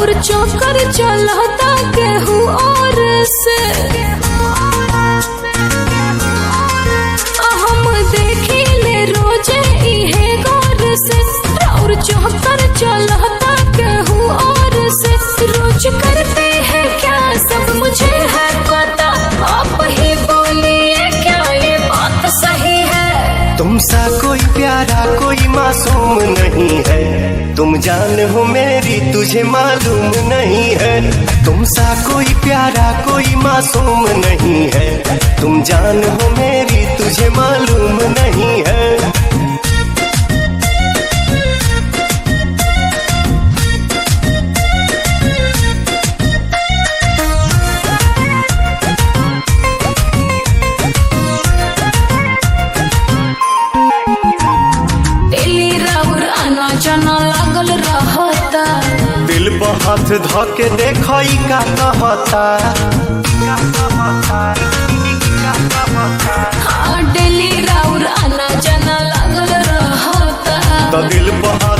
और चौकर चलता केहू और से हम देखी ले रोजे इहे गौर से और चौकर चलता केहू और से रोज करते हैं क्या सब मुझे है पता आप ही बोलिए क्या ये बात सही है। तुमसा कोई प्यारा कोई मासूम नहीं है, तुम जान हो मेरी तुझे मालूम नहीं है। तुमसा कोई प्यारा कोई मासूम नहीं है, तुम जान हो मेरी तुझे मालूम नहीं है। जना लागल रहता दिल पर हाथ धके देखई का कहता। हाँ डेली राउर आना जना लागल रहता तो दिल पर